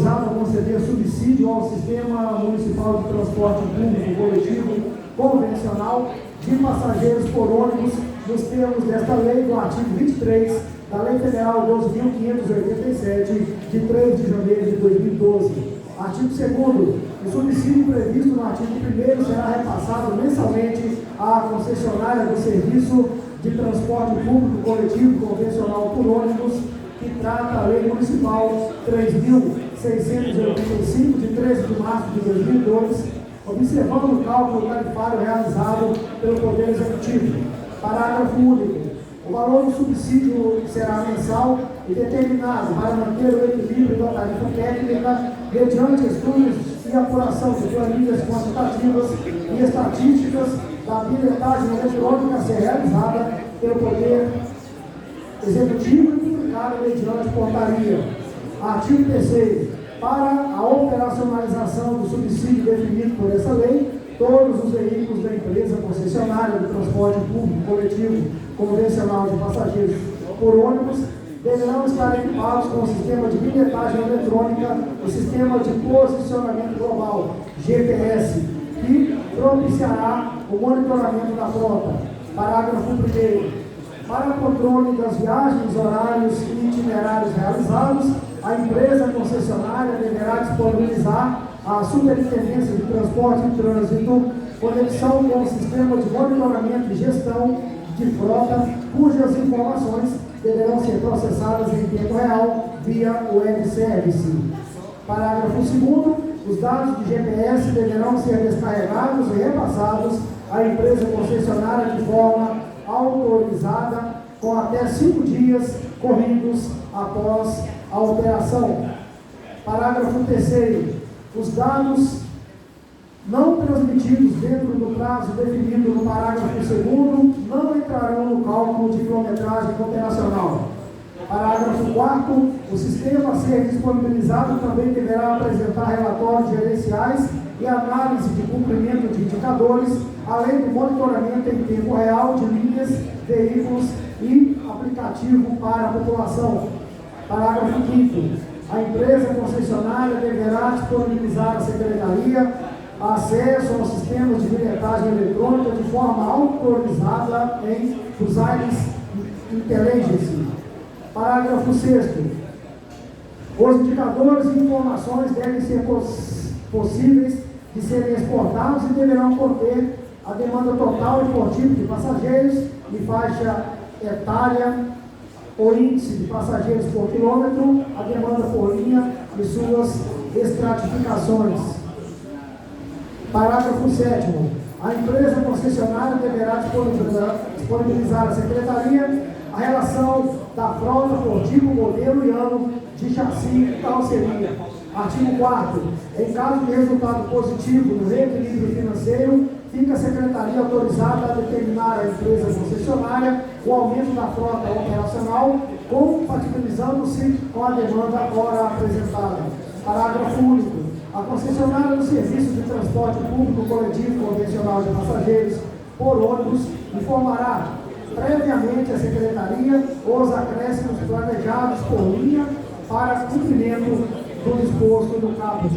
autorizado a conceder subsídio ao Sistema Municipal de Transporte Público Coletivo Convencional de passageiros por ônibus nos termos desta lei do artigo 23 da Lei Federal 12.587, de 3 de janeiro de 2012. Artigo 2º. O subsídio previsto no artigo 1º será repassado mensalmente à concessionária do Serviço de Transporte Público Coletivo Convencional por ônibus, que trata a Lei Municipal 3.685, de 13 de março de 2002, observando o cálculo tarifário realizado pelo Poder Executivo. Parágrafo único. O valor do subsídio será mensal e determinado para manter o equilíbrio da tarifa técnica mediante estudos e apuração de planilhas quantitativas e estatísticas da bilhetagem eletrônica a ser realizada pelo Poder Executivo e publicada mediante portaria. Artigo 3º. Para a operacionalização do subsídio definido por essa lei, todos os veículos da empresa concessionária do transporte público coletivo convencional de passageiros por ônibus deverão estar equipados com o sistema de bilhetagem eletrônica e sistema de posicionamento global, GPS, que propiciará o monitoramento da frota. Parágrafo 1º. Para controle das viagens, horários e itinerários realizados, a empresa concessionária deverá disponibilizar à Superintendência de Transporte e Trânsito conexão com o sistema de monitoramento e gestão de frota, cujas informações deverão ser processadas em tempo real via web service. Parágrafo 2º. Os dados de GPS deverão ser descarregados e repassados à empresa concessionária de forma autorizada com até 5 dias corridos após a operação. Parágrafo 3º. Os dados não transmitidos dentro do prazo definido no parágrafo 2º não entrarão no cálculo de quilometragem operacional. Parágrafo 4º. O sistema a ser disponibilizado também deverá apresentar relatórios gerenciais e análise de cumprimento de indicadores, além do monitoramento em tempo real de linhas, veículos e aplicativo para a população. Parágrafo 5º. A empresa concessionária deverá disponibilizar à Secretaria acesso aos sistemas de bilhetagem eletrônica de forma autorizada em Business Intelligence. Parágrafo 6º. Os indicadores e informações devem ser possíveis de serem exportados e deverão conter a demanda total e por tipo de passageiros e faixa etária, o índice de passageiros por quilômetro, a demanda por linha e suas estratificações. Parágrafo 7º. A empresa concessionária deverá disponibilizar à Secretaria a relação da frota por tipo, modelo e ano de chassi e carroceria. Artigo 4º. Em caso de resultado positivo no reequilíbrio financeiro, fica a Secretaria autorizada a determinar à empresa concessionária o aumento da frota operacional, compatibilizando-se com a demanda agora apresentada. Parágrafo único. A concessionária do Serviço de Transporte Público Coletivo Convencional de Passageiros por ônibus informará previamente à Secretaria os acréscimos planejados por linha para cumprimento do disposto no caput.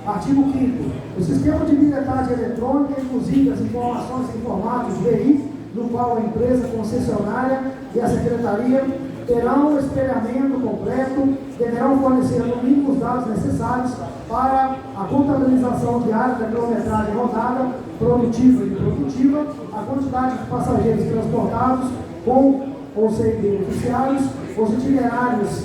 Artigo 5º. O sistema de bilhetagem eletrônica, inclusive as informações em formato VI, no qual a empresa concessionária e a Secretaria terão o espelhamento completo, deverão fornecer no mínimo os dados necessários para a contabilização diária da quilometragem rodada, produtiva e improdutiva, a quantidade de passageiros transportados com ou sem beneficiários, os itinerários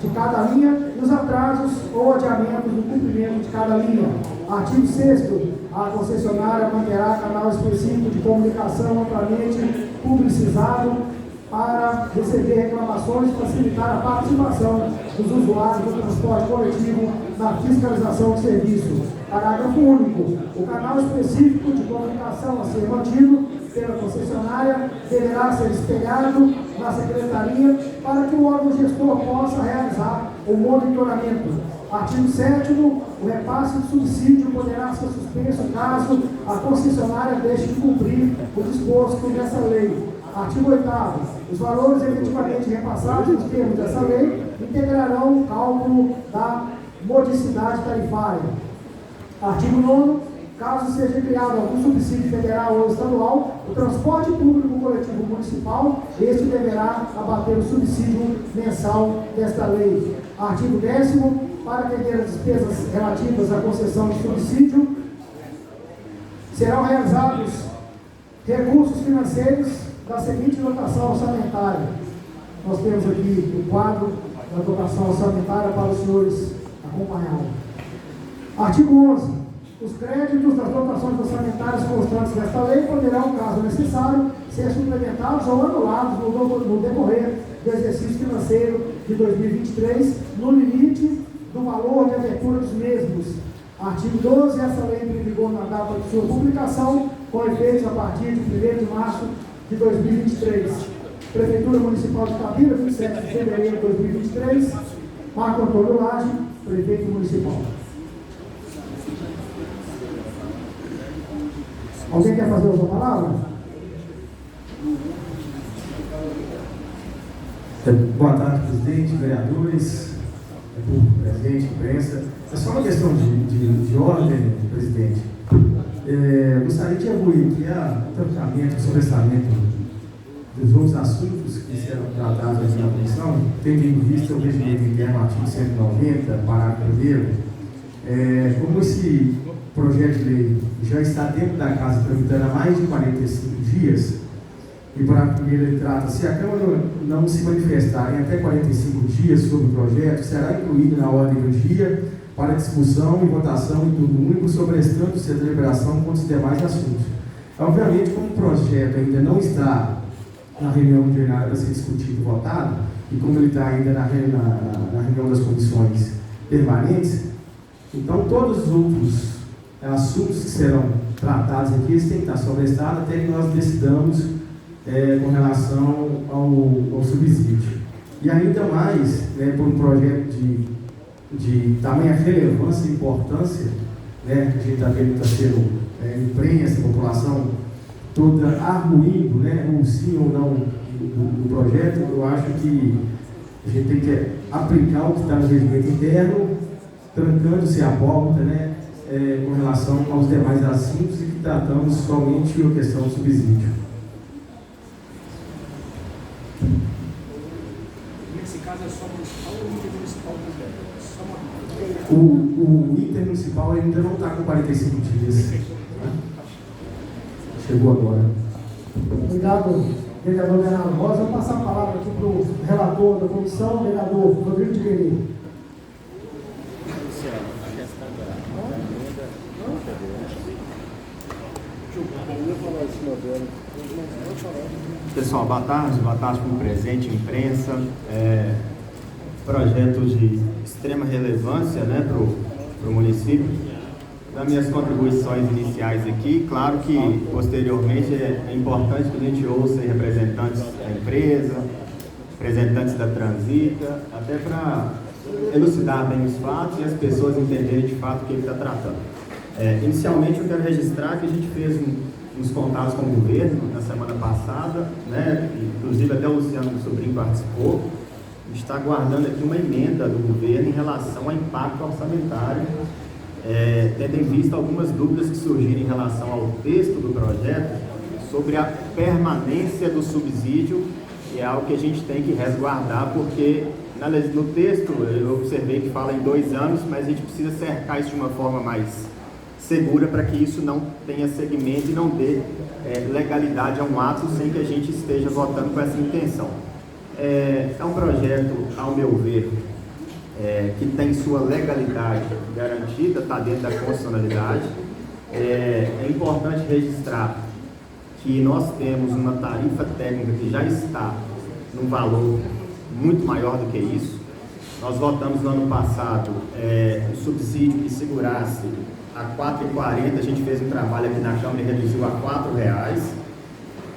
de cada linha e os atrasos ou adiamentos do cumprimento de cada linha. Artigo 6º. A concessionária manterá canal específico de comunicação amplamente publicizado para receber reclamações e facilitar a participação dos usuários do transporte coletivo na fiscalização de serviço. Parágrafo único. O canal específico de comunicação a ser mantido pela concessionária deverá ser espelhado na Secretaria para que o órgão gestor possa realizar o monitoramento. Artigo 7º. O repasse de subsídio poderá ser suspenso caso a concessionária deixe de cumprir o disposto dessa lei. Artigo 8º. Os valores efetivamente repassados nos termos dessa lei integrarão o cálculo da modicidade tarifária. Artigo 9º, caso seja criado algum subsídio federal ou estadual, o transporte público coletivo municipal, este deverá abater o subsídio mensal desta lei. Artigo 10º, para atender as despesas relativas à concessão de subsídio, serão realizados recursos financeiros da seguinte dotação orçamentária. Nós temos aqui o quadro da dotação orçamentária para os senhores acompanharem. Artigo 11. Os créditos das dotações orçamentárias constantes desta lei poderão, caso necessário, ser suplementados ou anulados no decorrer do exercício financeiro de 2023, no limite do valor de abertura dos mesmos. Artigo 12. Essa lei entra em vigor na data de sua publicação, com efeitos a partir de 1º de março de 2023. Prefeitura Municipal de Itabira, 27 de fevereiro de 2023. Marco Antônio Lage, Prefeito Municipal. Alguém quer fazer outra palavra? Boa tarde, presidente, vereadores, presidente, imprensa. É só uma questão de ordem, presidente. Gostaria de evoluir aqui o tratamento, o sobressalento dos outros assuntos que serão tratados aqui na comissão, tendo em vista o regimento interno, artigo 190, parágrafo 1º. Como esse projeto de lei já está dentro da casa tramitando há mais de 45 dias, e para que ele trata, se a Câmara não se manifestar em até 45 dias sobre o projeto, será incluído na ordem do dia para discussão e votação em turno único, sobrestando-se a deliberação com os demais assuntos. Obviamente, como o projeto ainda não está na reunião ordinária para ser discutido e votado, e como ele está ainda na reunião das comissões permanentes, então todos os outros assuntos que serão tratados aqui, eles têm que estar sobrestados até que nós decidamos com relação ao subsídio. E ainda mais, por um projeto de tamanha relevância e importância, que a gente está vendo que está sendo imprensa, a população toda arguindo, o sim ou não do projeto, eu acho que a gente tem que aplicar o que está no regimento interno, trancando-se a porta, com relação aos demais assuntos e que tratamos somente a questão do subsídio. Nesse caso é só municipal ou intermunicipal também? O intermunicipal ainda não está com 45 dias. Chegou agora. Obrigado, vereador Bernardo Rosa. Vou passar a palavra aqui para o relator da comissão, vereador Rodrigo de Guerreiro. Pessoal, boa tarde para o presente, imprensa. Projeto de extrema relevância para o município. Das minhas contribuições iniciais aqui, claro que posteriormente é importante que a gente ouça representantes da empresa, representantes da Transita, até para elucidar bem os fatos e as pessoas entenderem de fato o que ele está tratando. Inicialmente eu quero registrar que a gente fez uns contatos com o governo na semana passada, inclusive até o Luciano Sobrinho participou. A gente está aguardando aqui uma emenda do governo em relação ao impacto orçamentário, tendo em vista algumas dúvidas que surgiram em relação ao texto do projeto sobre a permanência do subsídio, que é algo que a gente tem que resguardar, porque no texto eu observei que fala em 2 anos, mas a gente precisa cercar isso de uma forma mais segura para que isso não tenha segmento e não dê legalidade a um ato sem que a gente esteja votando com essa intenção. É um projeto, ao meu ver, que tem sua legalidade garantida, está dentro da constitucionalidade. É importante registrar que nós temos uma tarifa técnica que já está num valor muito maior do que isso. Nós votamos no ano passado um subsídio que segurasse a R$ 4,40, a gente fez um trabalho aqui na Câmara e reduziu a R$ 4,00.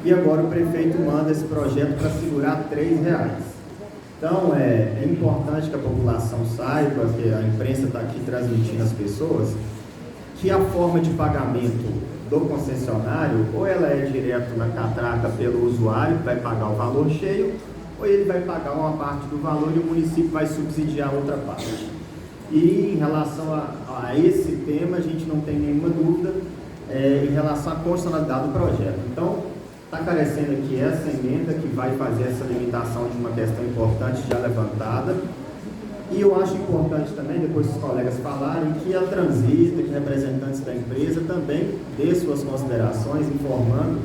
E agora o prefeito manda esse projeto para segurar R$ 3,00. Então, é importante que a população saiba, que a imprensa está aqui transmitindo às pessoas, que a forma de pagamento do concessionário, ou ela é direto na catraca pelo usuário, que vai pagar o valor cheio, ou ele vai pagar uma parte do valor e o município vai subsidiar outra parte. E em relação a esse tema, a gente não tem nenhuma dúvida em relação à constitucionalidade do projeto. Então, está carecendo aqui essa emenda que vai fazer essa limitação de uma questão importante já levantada. E eu acho importante também, depois os colegas falarem, que a Transita, que representantes da empresa também dê suas considerações, informando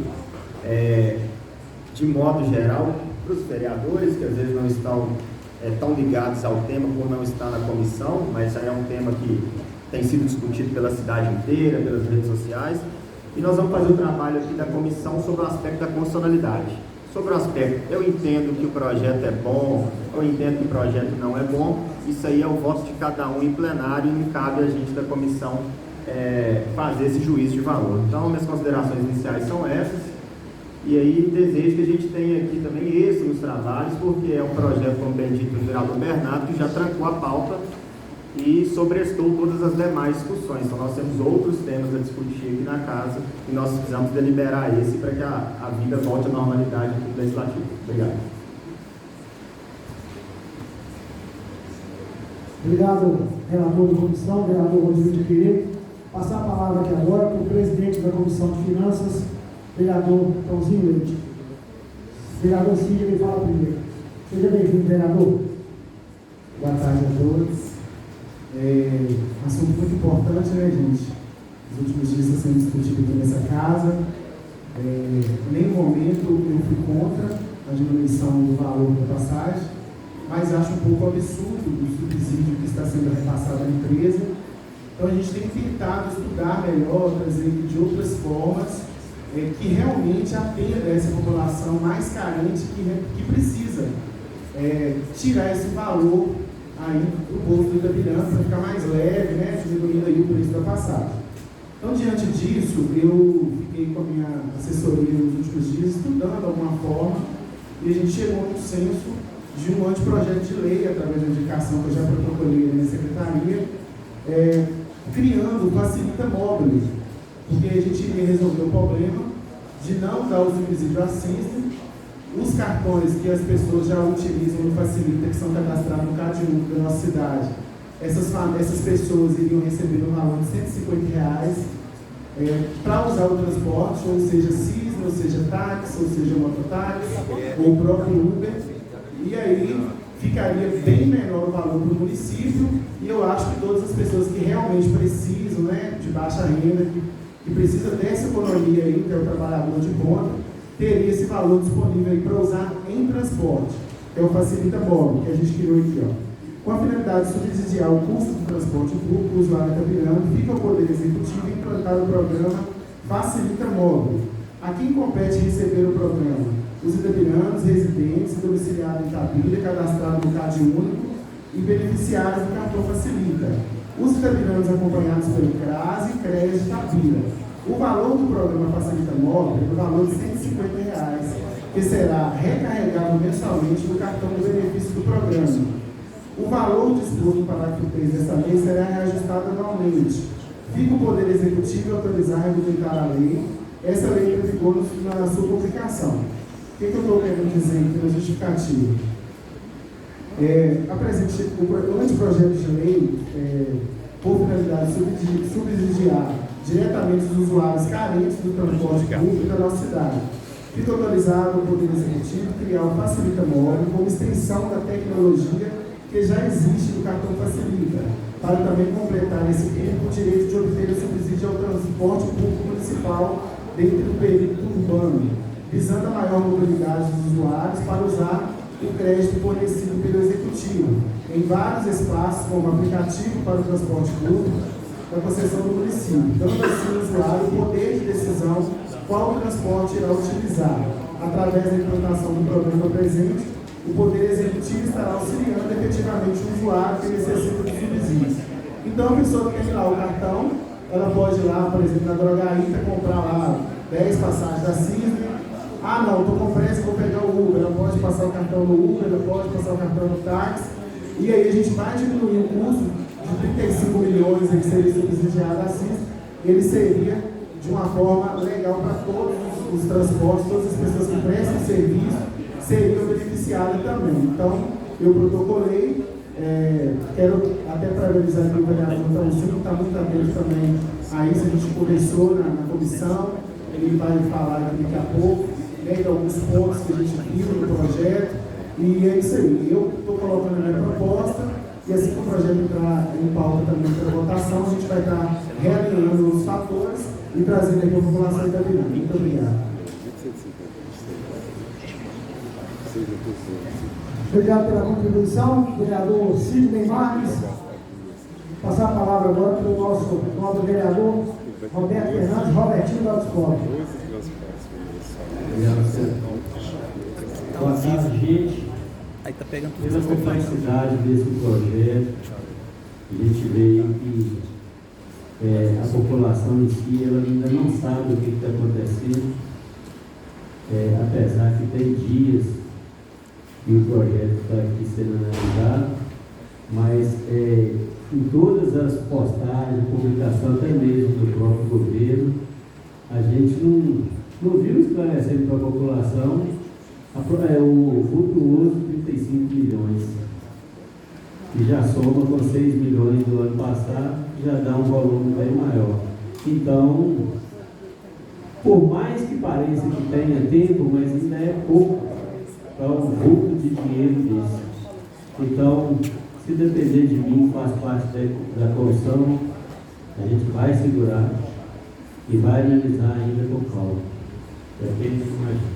de modo geral para os vereadores, que às vezes não estão tão ligados ao tema por não estar na comissão, mas aí é um tema que tem sido discutido pela cidade inteira, pelas redes sociais, e nós vamos fazer o trabalho aqui da comissão sobre o aspecto da constitucionalidade. Sobre o aspecto, eu entendo que o projeto é bom, eu entendo que o projeto não é bom, isso aí é o voto de cada um em plenário e não cabe a gente da comissão fazer esse juízo de valor. Então, minhas considerações iniciais são essas, e aí desejo que a gente tenha aqui também êxito nos trabalhos, porque é um projeto, como bem dito do vereador Bernardo, que já trancou a pauta e sobrestou todas as demais discussões. Então, nós temos outros temas a discutir aqui na casa e nós precisamos deliberar esse para que a vida volte à normalidade do legislativo. Obrigado. Obrigado, relator da comissão, vereador Rodrigo de Querer. Passar a palavra aqui agora para o presidente da Comissão de Finanças, vereador Tãozinho Leite. Vereador Cid, me fala primeiro. Seja bem-vindo, vereador. Boa tarde a todos. Assunto muito importante, né, gente? Nos últimos dias está sendo discutido aqui nessa casa. Em nenhum momento eu fui contra a diminuição do valor da passagem, mas acho um pouco absurdo o subsídio que está sendo repassado à empresa. Então a gente tem tentado estudar melhor, trazer de outras formas que realmente atenda essa população mais carente que precisa tirar esse valor aí do bolso do Itabirama para ficar mais leve, né, diminuindo aí o preço da passagem. Então, diante disso, eu fiquei com a minha assessoria nos últimos dias estudando alguma forma e a gente chegou a um consenso de um anteprojeto de lei, através da indicação que eu já protocolei na secretaria, criando o Facilita Móvel, porque a gente iria resolver o problema de não dar o subsídio à System. Os cartões que as pessoas já utilizam no Facilita, que são cadastrados no Cade Único da nossa cidade, essas pessoas iriam receber um valor de R$150 para usar o transporte, ou seja, Cisne, ou seja, táxi, ou seja, mototáxi, ou o próprio Uber. E aí ficaria bem menor o valor para o município, e eu acho que todas as pessoas que realmente precisam, né, de baixa renda, que precisam dessa economia aí, que é o trabalhador de ponta, teria esse valor disponível aí para usar em transporte, que é o Facilita Móvel, que a gente criou aqui, ó. Com a finalidade de subsidiar o custo do transporte público, o usuário Itabirama, fica ao Poder Executivo implantar o programa Facilita Móvel. A quem compete receber o programa? Os itabiranos, residentes, domiciliados em Itabira, cadastrados no Cade Único e beneficiários do cartão Facilita. Os itabiranos acompanhados pelo CRAS e CRES de Itabira. O valor do programa Facilita Móvel é o valor de R$150, que será recarregável mensalmente no cartão de benefício do programa. O valor disposto no parágrafo 3 desta lei será reajustado anualmente. Fica o Poder Executivo autorizar a regulamentar a lei. Essa lei entra em vigor na sua publicação. O que eu estou querendo dizer aqui na justificativa? O anteprojeto de lei, por finalidade de subsidiar diretamente os usuários carentes do transporte público da nossa cidade. Fica autorizado o Poder Executivo criar o Facilita Móvel como extensão da tecnologia que já existe do cartão Facilita, para também completar esse tempo o direito de obter o subsídio ao transporte público municipal dentro do perímetro urbano, visando a maior mobilidade dos usuários para usar o crédito fornecido pelo Executivo em vários espaços, como aplicativo para o transporte público da concessão do município, dando assim ao usuário o poder de decisão qual transporte irá utilizar. Através da implantação do programa presente, o Poder Executivo estará auxiliando efetivamente o usuário que necessita de subsídios. Então, a pessoa que tem lá o cartão, ela pode ir lá, por exemplo, na drogaria, comprar lá 10 passagens da Cisne. Ah, não, estou com pressa, vou pegar o Uber. Ela pode passar o cartão no Uber, ela pode passar o cartão no táxi. E aí a gente vai diminuir o custo de 35 milhões que seria subsidiado a Cisne. Ele seria de uma forma legal para todos os transportes, todas as pessoas que prestam serviço seriam beneficiadas também. Então, eu protocolei Quero até parabenizar aqui o vereador Antônio, que está muito atento também a isso. A gente conversou na comissão, ele vai falar aqui daqui a pouco, né, de alguns pontos que a gente viu no projeto, e é isso aí. Eu estou colocando a minha proposta, e assim que o projeto entrar em pauta também para votação, a gente vai estar realinhando os fatores e trazendo aqui a população italiana. Muito obrigado. Obrigado pela contribuição, vereador Sidney Marques. Passar a palavra agora para o nosso novo vereador Roberto Fernandes, Robertinho da Autoescola. Boa tarde, gente. Pela complexidade desse projeto, a gente vê que a população em si ela ainda não sabe o que está acontecendo, apesar que tem dias que o projeto está aqui sendo analisado, mas em todas as postagens, publicação até mesmo do próprio governo, a gente não viu esclarecendo para a população o vultuoso 35 milhões, que já soma com 6 milhões do ano passado, já dá um volume bem maior. Então, por mais que pareça que tenha tempo, mas ainda é pouco para um vulto de dinheiro desse. Então, se depender de mim, faz parte da comissão, a gente vai segurar e vai analisar ainda com calma. Depende com a gente.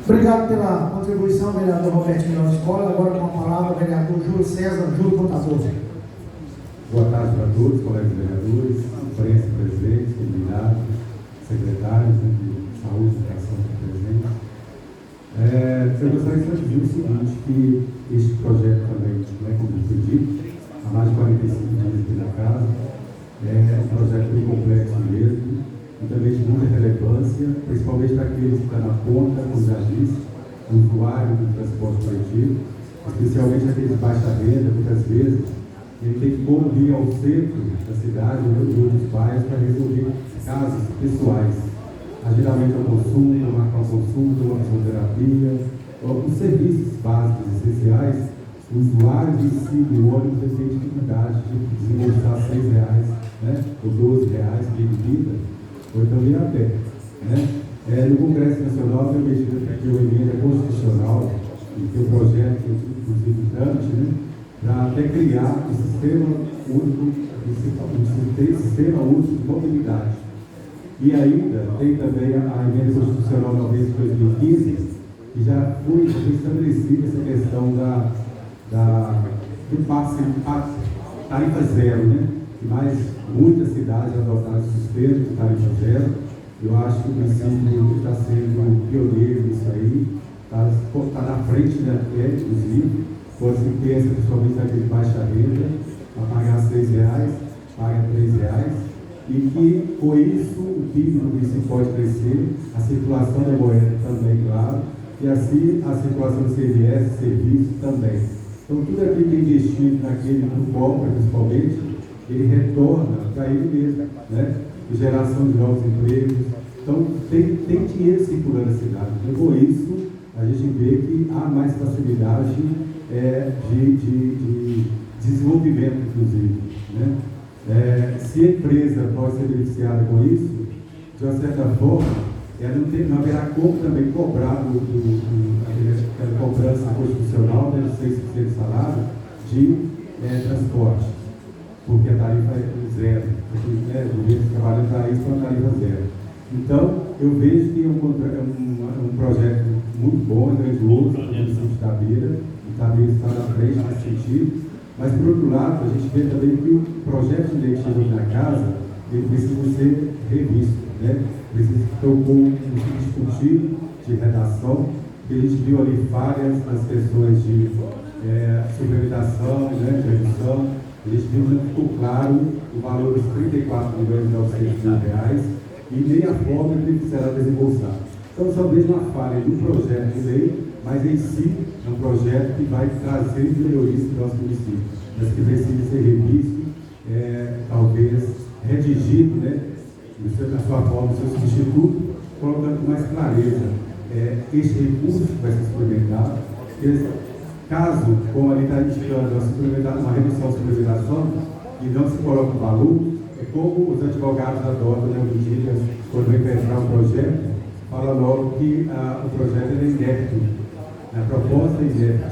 Obrigado pela contribuição, vereador Robertinho da Autoescola. Agora com a palavra o vereador Júlio César, Júlio Contador. Boa tarde para todos, colegas vereadores, imprensa presente, convidados, secretários de saúde e educação presentes. Eu gostaria de dizer o seguinte, que este projeto também, como foi dito, há mais de 45 dias aqui na casa, é um projeto bem complexo mesmo, e também de muita relevância, principalmente para aqueles que estão na ponta, como já disse, o usuário do transporte coletivo, especialmente aqueles de baixa renda, muitas vezes, ele tem que ir ao centro da cidade ou de outros bairros para resolver casos pessoais. Geralmente é o consumo, marcar o consumo, uma fisioterapia, os serviços básicos essenciais, o usuário em si do ônibus tem dificuldade de desembolsar R$6, né, ou R$12 de bebida, ou então ir a pé. Né? No Congresso Nacional tem uma medida que é uma emenda constitucional, e tem um projeto, inclusive, trâmite, né? Para até criar um sistema único de mobilidade. E ainda tem também a emenda constitucional 90 de 2015, que já foi estabelecida essa questão do passe tarifa zero, né? E mais muitas cidades adotaram o sistema de tarifa zero. Eu acho que o município está sendo pioneiro nisso aí, está na frente da inclusive. Quando se pensa, principalmente naquele baixa renda, a pagar R$6, paga R$3, e que com isso o PIB do município pode crescer, a circulação da moeda também, claro, e assim a circulação de CMS, serviços também. Então, tudo aquilo que é investido naquele no pobre, principalmente, ele retorna para ele mesmo, né? Geração de novos empregos. Então, tem dinheiro circulando na cidade. Então, com isso, a gente vê que há mais facilidade de desenvolvimento, inclusive. Né? Se a empresa pode ser beneficiada com isso, de uma certa forma, ela não haverá como também cobrar aquela cobrança constitucional, né, de 6% de salário, de transporte, porque a tarifa é zero. O governo trabalha para isso com a tarifa zero. Então, eu vejo que é um projeto muito bom, grandioso, para o município de Itabira, Itabira está na frente nesse sentido, mas, por outro lado, a gente vê também que o projeto de lei que chegou na casa, ele precisa ser revisto, né? Precisa ter um discutido de redação, que a gente viu ali falhas nas questões de suplementação, né, de redução. A gente viu que ficou claro o valor dos R$34.900.000 e nem a forma que ele será desembolsado. Então, só vejo uma falha do projeto de lei, mas em si é um projeto que vai trazer melhorias para o nosso município, mas que precisa ser revisto, talvez redigido, né, a sua forma, o seu substituto, colocando com mais clareza este recurso que vai ser suplementado. Caso, como ali está indicando, uma redução de suplementação e não se coloca o valor, é como os advogados adotam, né, hoje em dia, quando vem pensar um projeto, fala logo que o projeto é inérito, a proposta é inérita.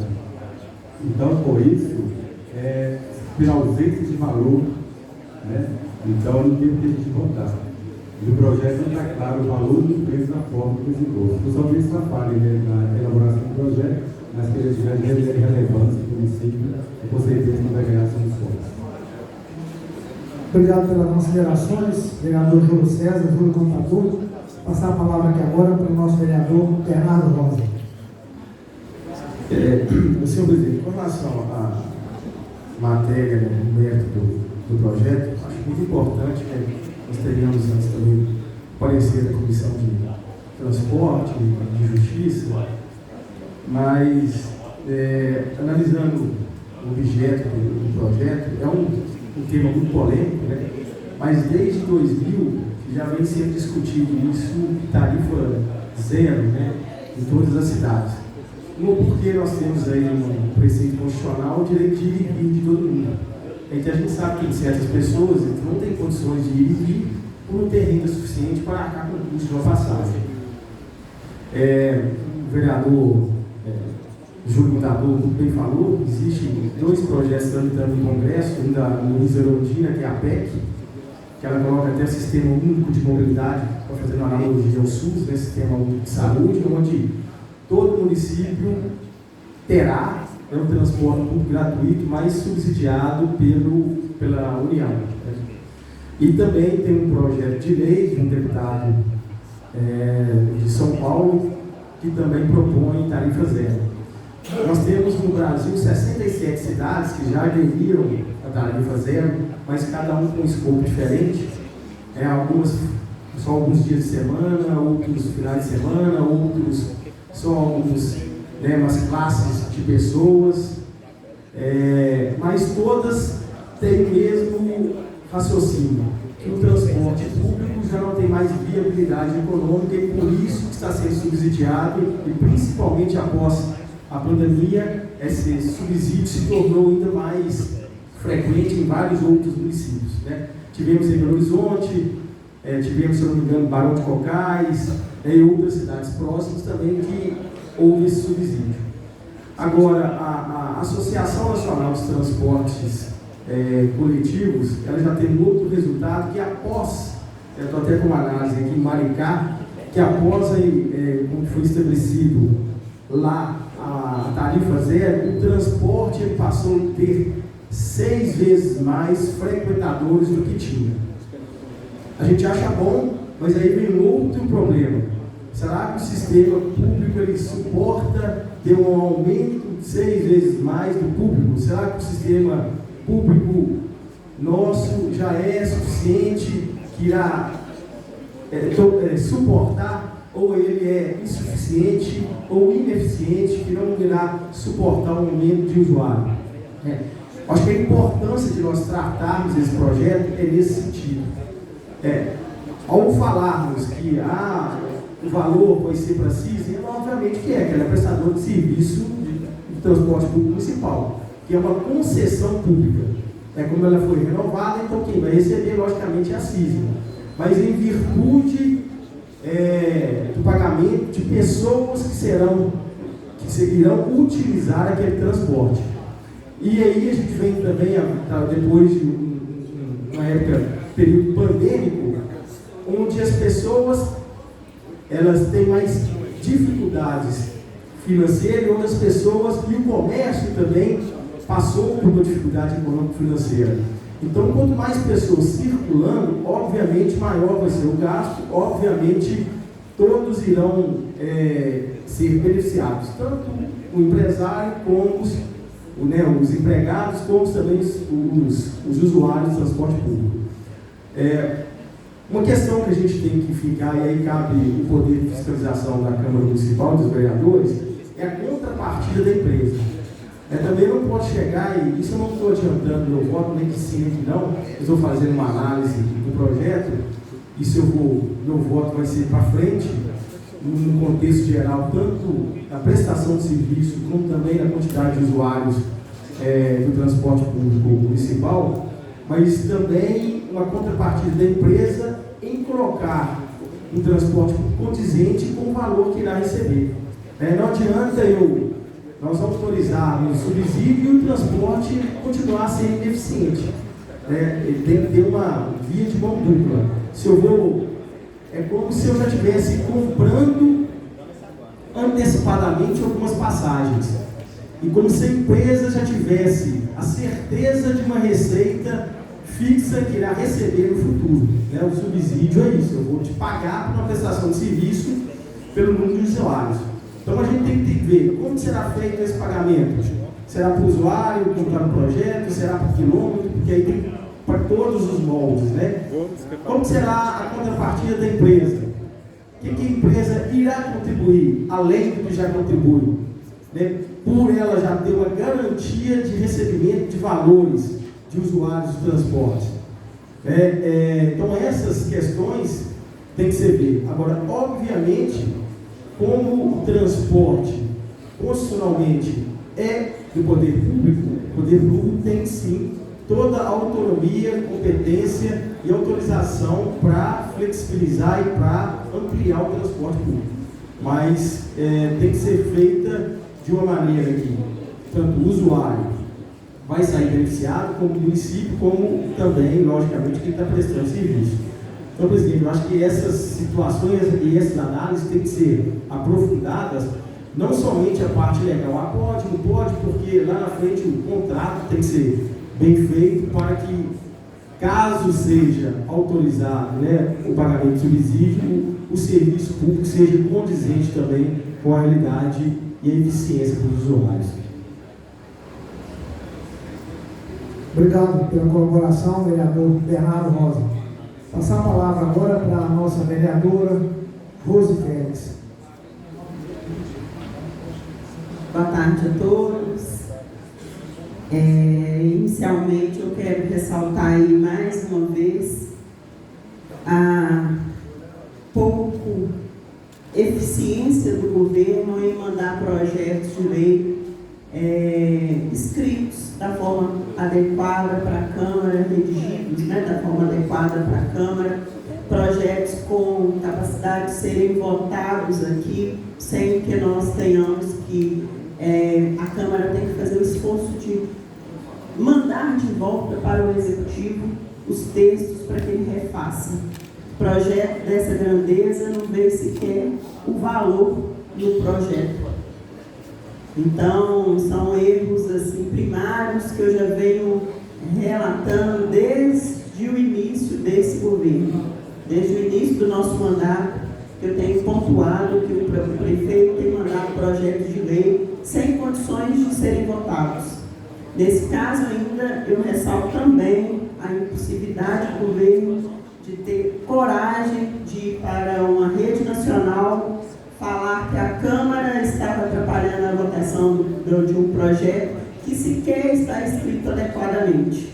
Então, por isso, pela ausência de valor, né, então não tem o que a gente votar. E o projeto não está claro o valor do preço da forma do desembolso. Não só isso atrapalha, né, na elaboração do projeto, mas que ele tiver relevância para o município, e com certeza não vai ganhar soluções. Obrigado pelas considerações, vereador Júlio César, Júlio Contador. Passar a palavra aqui agora para o nosso vereador Bernardo Rosa. Senhor presidente, com relação à matéria, né, no mérito do projeto, acho muito importante que nós teríamos antes também o parecer da Comissão de Transporte e de Justiça, mas analisando o objeto do projeto, é um tema muito polêmico, né? Mas desde 2000 já vem sendo discutido isso, tarifa zero, né, em todas as cidades. Porque nós temos aí um preceito constitucional o direito de ir e vir de todo mundo. Então a gente sabe que certas pessoas não têm condições de ir e vir por não ter renda suficiente para arcar com o custo de uma passagem. O vereador Júlio Contador bem falou, existem 2 projetos tramitando no Congresso, um da Luísa Erondina, que é a PEC, que ela coloca até o Sistema Único de Mobilidade, para fazer uma analogia ao SUS, né, Sistema Único de Saúde, onde todo município terá um transporte público gratuito, mas subsidiado pela União. Né? E também tem um projeto de lei de um deputado de São Paulo, que também propõe tarifa zero. Nós temos no Brasil 67 cidades que já aderiram à tarifa zero, mas cada um com um escopo diferente. Algumas só alguns dias de semana, outros finais de semana, outros só alguns, né, umas classes de pessoas, mas todas têm o mesmo raciocínio, que o transporte público já não tem mais viabilidade econômica e por isso que está sendo subsidiado e principalmente após a pandemia, esse subsídio se tornou ainda mais frequente em vários outros municípios, né? Tivemos em Belo Horizonte, tivemos, se não me engano, Barão de Cocais, e outras cidades próximas também que houve esse subsídio. Agora, a Associação Nacional dos Transportes Coletivos, ela já tem um outro resultado que após, estou até com uma análise aqui em Maricá, que após como foi estabelecido lá a tarifa zero, o transporte ele passou a ter 6 vezes mais frequentadores do que tinha. A gente acha bom, mas aí vem outro problema. Será que o sistema público ele suporta ter um aumento de 6 vezes mais do público? Será que o sistema público nosso já é suficiente que irá suportar, ou ele é insuficiente ou ineficiente que não irá suportar um aumento de usuário? Acho que a importância de nós tratarmos esse projeto é nesse sentido. Ao falarmos que o valor vai ser para a CIS, obviamente que ela é prestador de serviço de transporte público municipal, que é uma concessão pública. Como ela foi renovada, então quem vai receber, logicamente, é a CIS. Mas em virtude do pagamento de pessoas que irão utilizar aquele transporte. E aí a gente vem também, depois de uma época, período pandêmico, onde as pessoas elas têm mais dificuldades financeiras, e outras pessoas, e o comércio também passou por uma dificuldade econômico-financeira. Então, quanto mais pessoas circulando, obviamente maior vai ser o gasto, obviamente todos irão ser beneficiados, tanto o empresário como os empregados, como também os usuários do transporte público. Uma questão que a gente tem que ficar, e aí cabe o poder de fiscalização da Câmara Municipal, dos vereadores, é a contrapartida da empresa. Também não pode chegar, e isso eu não estou adiantando meu voto, nem que sim, nem que não, eu estou fazendo uma análise do projeto, meu voto vai ser para frente, no contexto geral, tanto na prestação de serviço, como também na quantidade de usuários do transporte público municipal, mas também uma contrapartida da empresa em colocar um transporte condizente com o valor que irá receber. Não adianta nós autorizarmos o subsídio e o transporte continuar sendo ineficiente. Ele tem que ter uma via de mão dupla. É como se eu já estivesse comprando antecipadamente algumas passagens. E como se a empresa já tivesse a certeza de uma receita fixa que irá receber no futuro. O subsídio é isso, eu vou te pagar por uma prestação de serviço pelo número de usuários. Então a gente tem que ver como será feito esse pagamento. Será para o usuário comprar um projeto, será por quilômetro, porque aí tem para todos os moldes, Como será a contrapartida da empresa? O que a empresa irá contribuir, além do que já contribui? Por ela já ter uma garantia de recebimento de valores de usuários de transporte. Então essas questões têm que ser vistas. Agora, obviamente, como o transporte constitucionalmente é do poder público, o poder público tem sim toda a autonomia, competência e autorização para flexibilizar e para ampliar o transporte público. Mas tem que ser feita de uma maneira que tanto o usuário vai sair beneficiado, como o município, como também, logicamente, quem está prestando serviço. Então, presidente, eu acho que essas situações e essas análises têm que ser aprofundadas, não somente a parte legal, pode, não pode, porque lá na frente o contrato tem que ser bem feito para que, caso seja autorizado o pagamento de subsídio, o serviço público seja condizente também com a realidade e a eficiência dos usuários. Obrigado pela colaboração, vereador Bernardo Rosa. Passar a palavra agora para a nossa vereadora Rose Félix. Boa tarde a todos. Inicialmente eu quero ressaltar aí mais uma vez a pouco eficiência do governo em mandar projetos de lei escritos da forma adequada para a Câmara, redigidos da forma adequada para a Câmara, projetos com capacidade de serem votados aqui, sem que nós tenhamos que a Câmara tem que fazer o esforço de mandar de volta para o Executivo os textos para que ele refaça. Projeto dessa grandeza não vê sequer o valor do projeto. Então, são erros assim, primários que eu já venho relatando desde o início desse governo. Desde o início do nosso mandato, eu tenho pontuado que o prefeito tem mandado projetos de lei sem condições de serem votados. Nesse caso ainda, eu ressalto também a impossibilidade do governo de ter coragem de ir para uma rede nacional falar que a Câmara estava atrapalhando a votação de um projeto que sequer está escrito adequadamente.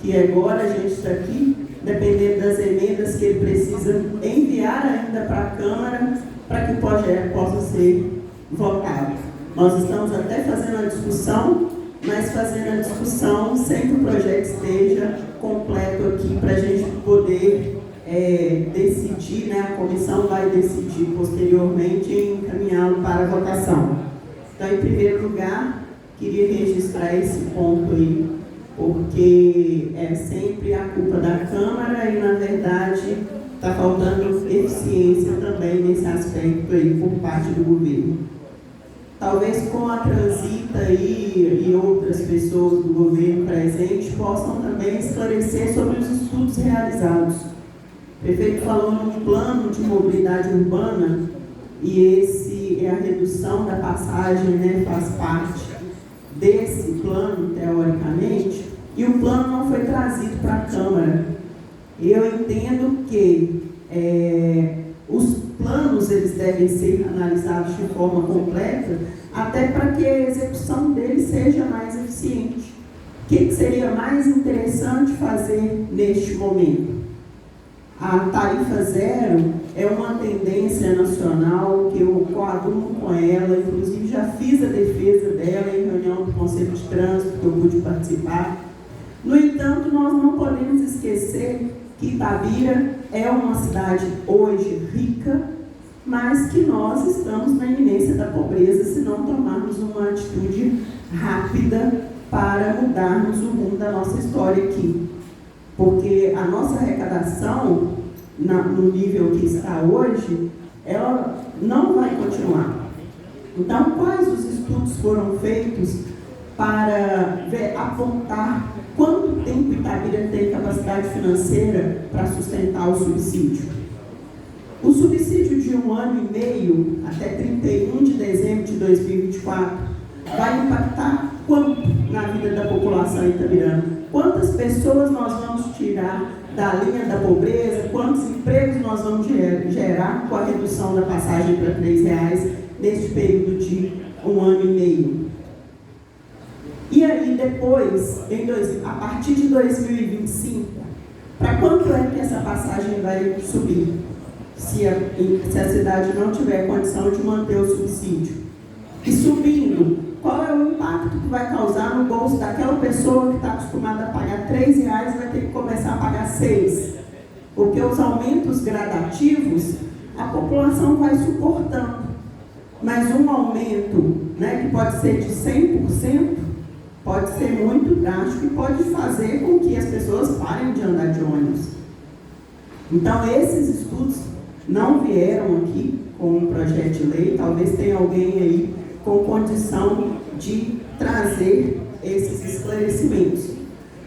Que agora a gente está aqui, dependendo das emendas que ele precisa enviar ainda para a Câmara, para que o projeto possa ser votado. Nós estamos até fazendo a discussão, mas fazendo a discussão sem que o projeto esteja completo aqui para a gente poder decidir, a comissão vai decidir posteriormente em encaminhá-lo para a votação. Então, em primeiro lugar, queria registrar esse ponto aí, porque é sempre a culpa da Câmara e, na verdade, está faltando eficiência também nesse aspecto aí por parte do governo. Talvez com a Transita e outras pessoas do governo presente possam também esclarecer sobre os estudos realizados. O prefeito falou num plano de mobilidade urbana e esse é a redução da passagem, faz parte desse plano, teoricamente, e o plano não foi trazido para a Câmara. Eu entendo que os planos eles devem ser analisados de forma completa, até para que a execução deles seja mais eficiente. O que seria mais interessante fazer neste momento? A tarifa zero é uma tendência nacional que eu coaduno com ela, inclusive já fiz a defesa dela em reunião do Conselho de Trânsito, que eu pude participar. No entanto, nós não podemos esquecer que Itabira é uma cidade hoje rica, mas que nós estamos na iminência da pobreza se não tomarmos uma atitude rápida para mudarmos o rumo da nossa história aqui. Porque a nossa arrecadação, no nível que está hoje, ela não vai continuar. Então, quais os estudos foram feitos para apontar quanto tempo Itabira tem capacidade financeira para sustentar o subsídio? O subsídio de 1 ano e meio, até 31 de dezembro de 2024, vai impactar quanto na vida da população itabirana? Quantas pessoas nós vamos tirar da linha da pobreza? Quantos empregos nós vamos gerar com a redução da passagem para R$3 neste período de 1 ano e meio? E aí depois, a partir de 2025, para quanto é que essa passagem vai subir? Se a cidade não tiver condição de manter o subsídio. E subindo, qual é o impacto que vai causar no bolso daquela pessoa que está acostumada a pagar R$3 e vai ter que começar a pagar R$6? Porque os aumentos gradativos, a população vai suportando. Mas um aumento, né, que pode ser de 100%, pode ser muito drástico e pode fazer com que as pessoas parem de andar de ônibus. Então, esses estudos não vieram aqui com um projeto de lei, talvez tenha alguém aí com condição de trazer esses esclarecimentos.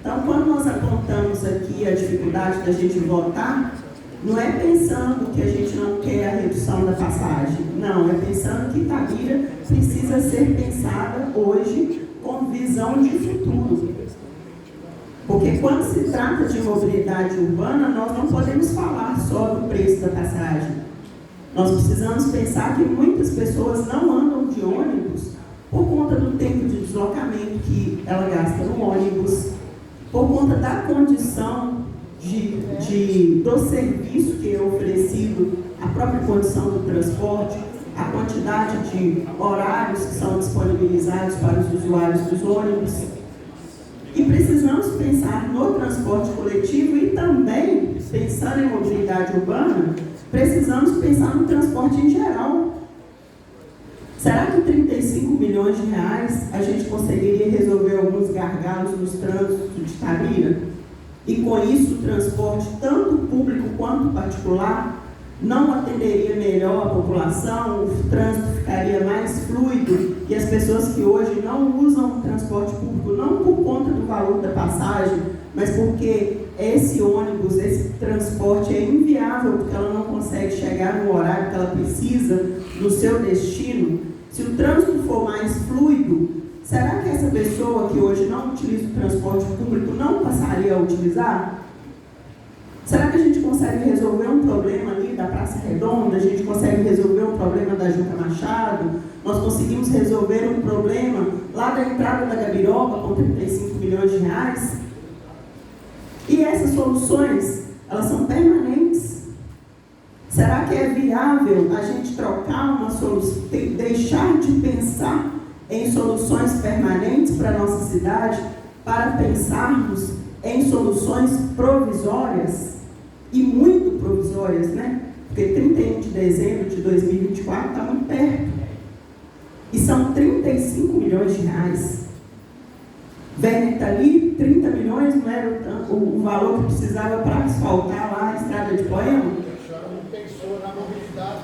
Então, quando nós apontamos aqui a dificuldade da gente votar, não é pensando que a gente não quer a redução da passagem, não, é pensando que Itabira precisa ser pensada hoje com visão de futuro. Porque quando se trata de mobilidade urbana, nós não podemos falar só do preço da passagem. Nós precisamos pensar que muitas pessoas não andam de ônibus por conta do tempo de deslocamento que ela gasta no ônibus, por conta da condição do serviço que é oferecido, a própria condição do transporte, a quantidade de horários que são disponibilizados para os usuários dos ônibus. E precisamos pensar no transporte coletivo e também, pensando em mobilidade urbana, precisamos pensar no transporte em geral. Será que 35 milhões de reais a gente conseguiria resolver alguns gargalos nos trânsitos de Itabira? E com isso o transporte, tanto público quanto particular, não atenderia melhor a população, o trânsito ficaria mais fluido e as pessoas que hoje não usam o transporte público, não por conta do valor da passagem, mas porque esse ônibus, esse transporte é inviável, porque ela não consegue chegar no horário que ela precisa, no seu destino. Se o trânsito for mais fluido, será que essa pessoa que hoje não utiliza o transporte público não passaria a utilizar? Será que a gente consegue resolver um problema ali da Praça Redonda? A gente consegue resolver um problema da Juca Machado? Nós conseguimos resolver um problema lá da entrada da Gabiroba com 35 milhões de reais? E essas soluções, elas são permanentes. Será que é viável a gente trocar uma solução, deixar de pensar em soluções permanentes para a nossa cidade, para pensarmos em soluções provisórias, e muito provisórias, né? Porque 31 de dezembro de 2024 está muito perto. E são 35 milhões de reais. Werner está ali, 30 milhões não era o valor que precisava para asfaltar lá a estrada de Poema? A senhora não pensou na mobilidade.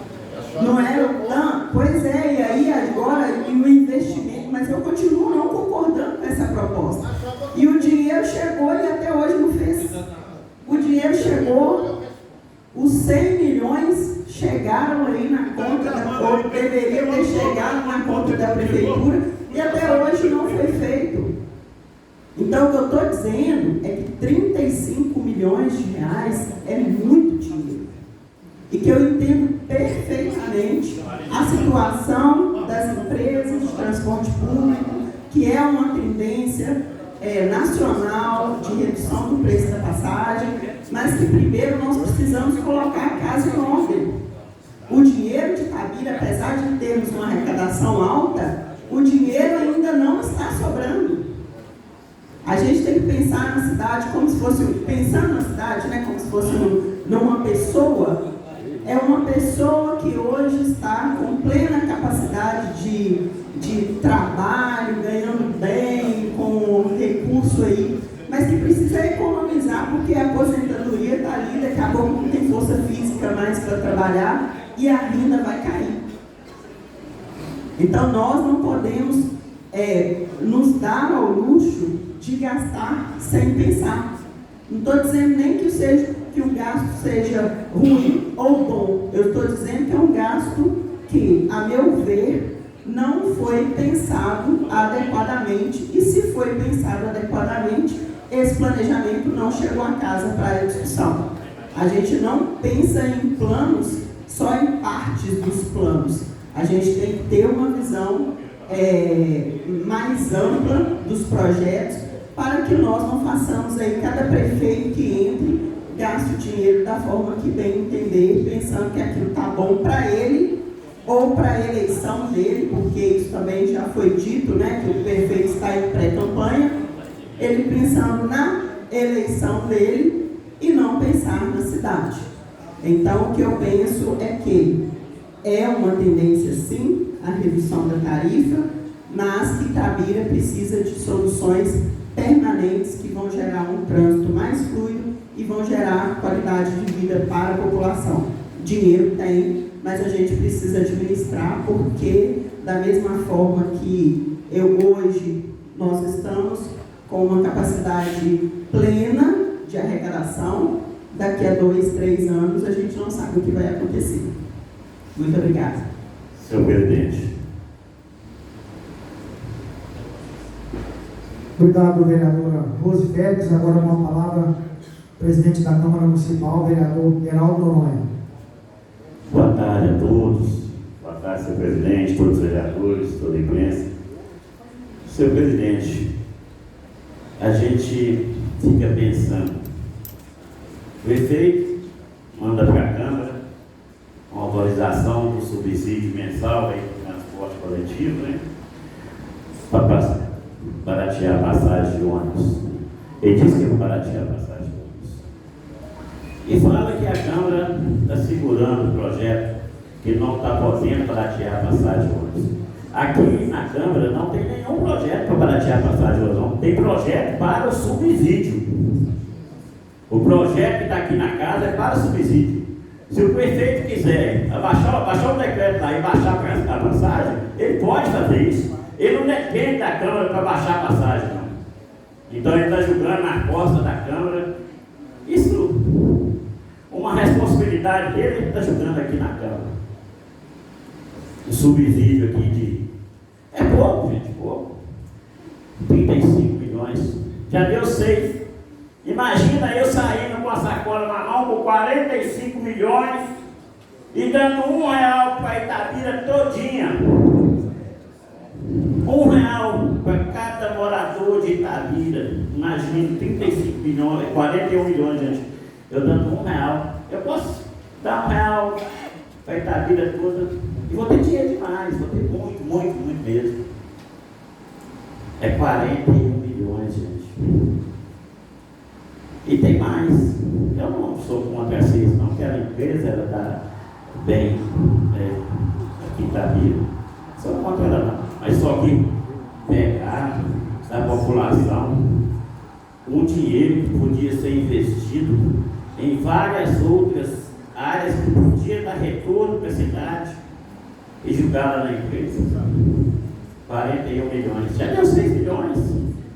Não era tanto? Pois é, e aí agora, e o investimento, mas eu continuo não concordando com essa proposta. E o dinheiro chegou e até hoje não fez. O dinheiro chegou, os 100 milhões chegaram aí na conta, ou deveriam ter chegado na conta da prefeitura, e até hoje não foi feito. Então, o que eu estou dizendo é que 35 milhões de reais é muito dinheiro. E que eu entendo perfeitamente a situação das empresas de transporte público, que é uma tendência nacional de redução do preço da passagem, mas que primeiro nós precisamos colocar a casa em ordem. O dinheiro de Itabira, apesar de termos uma arrecadação alta, o dinheiro ainda não está sobrando. A gente tem que pensar na cidade como se fosse, pensando na cidade, né, como se fosse numa pessoa. É uma pessoa que hoje está com plena capacidade de trabalho, ganhando bem, com recurso aí, mas que precisa economizar, porque a aposentadoria está ali, daqui a pouco não tem força física mais para trabalhar e a renda vai cair. Então nós não podemos nos dar ao luxo de gastar sem pensar. Não estou dizendo nem que o gasto seja ruim ou bom. Eu estou dizendo que é um gasto que, a meu ver, não foi pensado adequadamente. E se foi pensado adequadamente, esse planejamento não chegou a casa para a discussão. A gente não pensa em planos só em partes dos planos. A gente tem que ter uma visão mais ampla dos projetos, para que nós não façamos aí, cada prefeito que entre, gaste o dinheiro da forma que bem entender, pensando que aquilo está bom para ele, ou para a eleição dele, porque isso também já foi dito, né, que o prefeito está em pré-campanha, ele pensando na eleição dele e não pensar na cidade. Então, o que eu penso é que é uma tendência, sim, a redução da tarifa, mas que Itabira precisa de soluções permanentes que vão gerar um trânsito mais fluido e vão gerar qualidade de vida para a população. Dinheiro tem, mas a gente precisa administrar, porque da mesma forma que hoje nós estamos com uma capacidade plena de arrecadação, daqui a 2, 3 anos a gente não sabe o que vai acontecer. Muito obrigada. Senhor presidente. Obrigado, vereadora Rose Félix. Agora uma palavra, presidente da Câmara Municipal, vereador Heraldo Noronha. Boa tarde a todos. Boa tarde, senhor presidente, todos os vereadores, toda a imprensa. Senhor presidente, a gente fica pensando, o prefeito manda para a Câmara uma autorização do subsídio mensal aí do transporte coletivo, né? Para baratear a passagem de ônibus. Ele disse que é para baratear a passagem de ônibus. E fala que a Câmara está segurando o projeto, que não está podendo baratear a passagem de ônibus. Aqui na Câmara não tem nenhum projeto para baratear a passagem de ônibus, não. Tem projeto para o subsídio. O projeto que está aqui na casa é para o subsídio. Se o prefeito quiser baixar o decreto lá e baixar a passagem, ele pode fazer isso. Ele não depende da Câmara para baixar a passagem, não. Então ele está julgando na costa da Câmara. Isso, uma responsabilidade dele, ele está julgando aqui na Câmara. O subsídio aqui é pouco, gente, pouco. 35 milhões. Já deu 6. Imagina eu saindo com a sacola na mão com 45 milhões e dando R$1 para Itabira todinha. R$1 para cada morador de Itabira. Imagina, 35 milhões, 41 milhões, gente. Eu dando R$1. Eu posso dar R$1 para Itabira toda. E vou ter dinheiro demais, vou ter muito, muito, muito mesmo. É 41 milhões, gente. E tem mais. Eu não sou contra isso, não, porque a empresa ela está bem aqui em Itabira. Sou contra ela não. Mas só que pegar da população um dinheiro que podia ser investido em várias outras áreas que podia dar retorno para a cidade e jogar lá na empresa. 41 milhões. Já deu 6 milhões.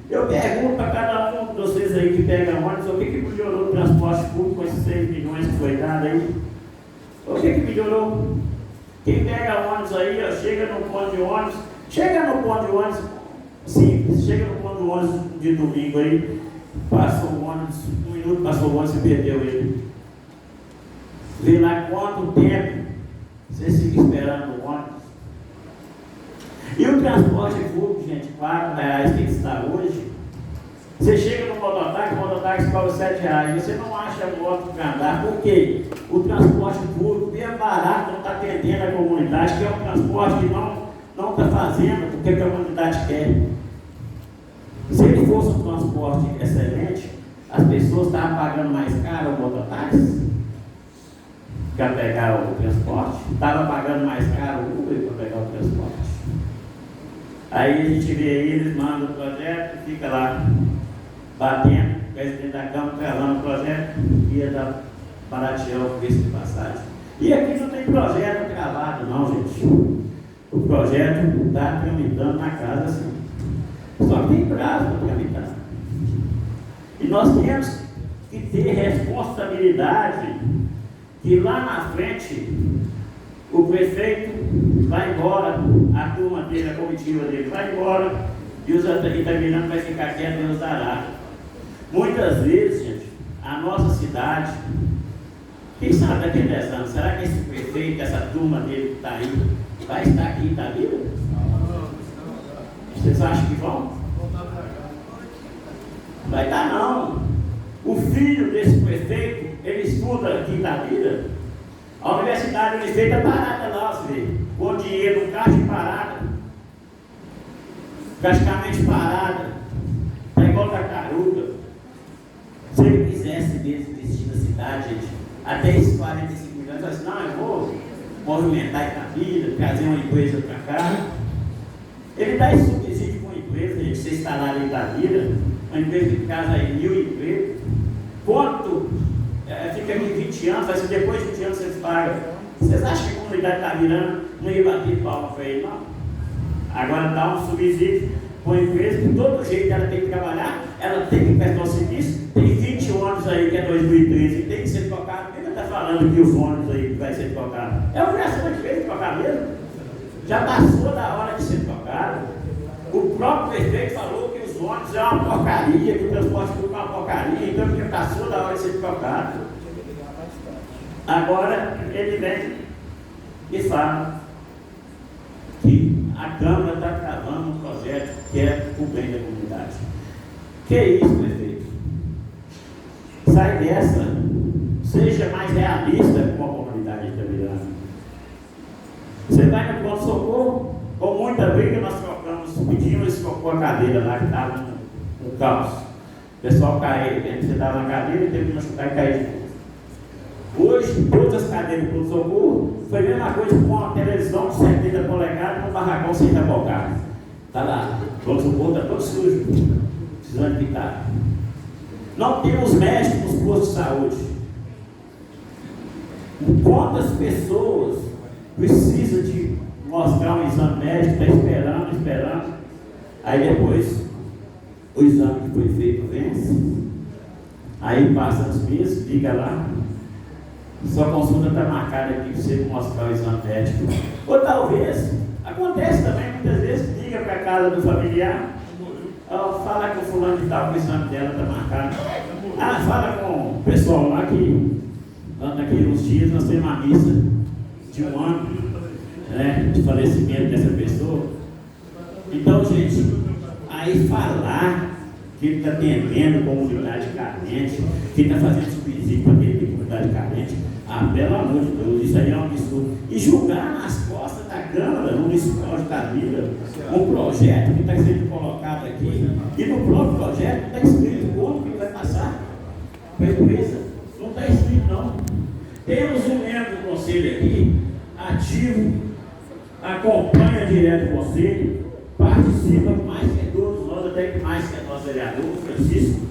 Eu pergunto para cada um de vocês aí que pega ônibus, o que melhorou no transporte público com esses 6 milhões que foi dado aí? O que melhorou? Quem pega ônibus aí, ó, chega no ponto de ônibus, simples, chega no ponto de ônibus de domingo aí, passa o ônibus, 1 minuto, passou o ônibus e perdeu ele. Vê lá quanto tempo você fica esperando o ônibus. E o transporte público, gente, R$4 que está hoje, Você chega no mototáxi, o mototáxi cobra R$7. Você não acha moto para andar, porque o transporte público é barato, não está atendendo a comunidade, que é um transporte que não está fazendo o que a comunidade quer. Se ele fosse um transporte excelente, as pessoas estavam pagando mais caro o mototáxi para pegar o transporte, estavam pagando mais caro o Uber para pegar o transporte. Aí a gente vê aí, eles mandam o projeto, fica lá batendo, o presidente da Câmara travando o projeto, ia dar baratear o preço de passagem. E aqui não tem projeto travado não, gente. O projeto está tramitando na casa assim. Só tem prazo para tramitar. E nós temos que ter responsabilidade que lá na frente o prefeito vai embora, a turma dele, a comitiva dele vai embora e os Itamirana vai ficar quieto, Deus dará. Muitas vezes, gente, a nossa cidade, quem sabe daqui a 10 anos, será que esse prefeito, essa turma dele que está aí, vai estar aqui em Itabira? Vocês acham que vão? Vai estar não. O filho desse prefeito, ele estuda aqui em Itabira. A universidade ele fez a parada lá, você vê, com dinheiro, um caixa de parada, praticamente parada, está igual Tartaruga. Se ele quisesse mesmo investir na cidade, gente, até esses 45 milhões, ele assim, não, eu vou movimentar Itabira, trazer uma empresa para cá. Ele dá esse subsídio para uma empresa, gente, você instalar em Itabira, uma empresa que traz aí 1.000 empregos. Quanto? Fica aqui 20 anos, mas depois de 20 anos vocês pagam. Vocês acham que a comunidade está virando, não ia bater palma para ele, não? Agora dá um subsídio para uma empresa, de todo jeito ela tem que trabalhar, ela tem que prestar o serviço, tem 20 ônibus aí, que é 2013, tem que ser tocado. Quem está falando que os ônibus aí vai ser tocado? É obrigação da empresa de tocar mesmo. Já passou da hora de ser tocado. O próprio prefeito falou que os ônibus é uma porcaria, que o transporte público é uma porcaria, então já passou da hora de ser tocado. Agora ele vem e fala que a Câmara está travando um projeto que é o bem da comunidade. Que é isso, prefeito? Sai dessa, seja mais realista com a comunidade itamirana. Você vai no pronto-socorro, com muita briga nós trocamos, pedimos com a cadeira lá que estava no caos. O pessoal caiu, você estava na cadeira e teve que machucar e cair de novo. Hoje, todas as cadeiras do pronto-socorro foi a mesma coisa com uma televisão de 70 polegadas num barracão sem rebocar. Está lá, o pronto-socorro está todo sujo, precisando de pintar. Não temos médicos nos postos de saúde. Quantas pessoas precisam de mostrar um exame médico, está esperando. Aí depois o exame que foi feito vence. Aí passa os meses, liga lá. Sua consulta está marcada aqui para você mostrar o exame médico. Ou talvez, acontece também muitas vezes, liga para a casa do familiar, fala que o fulano de tal, o exame dela está marcado. Fala com o pessoal lá que daqui uns dias nós temos uma missa de um ano, né, de falecimento dessa pessoa. Então, gente, aí falar que ele está atendendo comunidade carente, que está fazendo subsídio para atender comunidade carente, pelo amor de Deus, isso aí é um absurdo. E julgar nas costas da Câmara, no municipal de Itabira, um projeto que está sendo colocado aqui, e no próprio projeto não está escrito como que vai passar para a empresa. Não está escrito, não. Temos um membro do conselho aqui, ativo, acompanha direto o conselho, participa mais que todos nós, até que mais que nosso vereador, Francisco,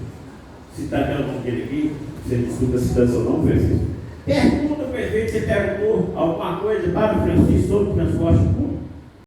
cidadão como dele aqui, você discuta se dança ou não, Francisco. Pergunta ao prefeito se perguntou alguma coisa para o Francisco sobre o transporte público.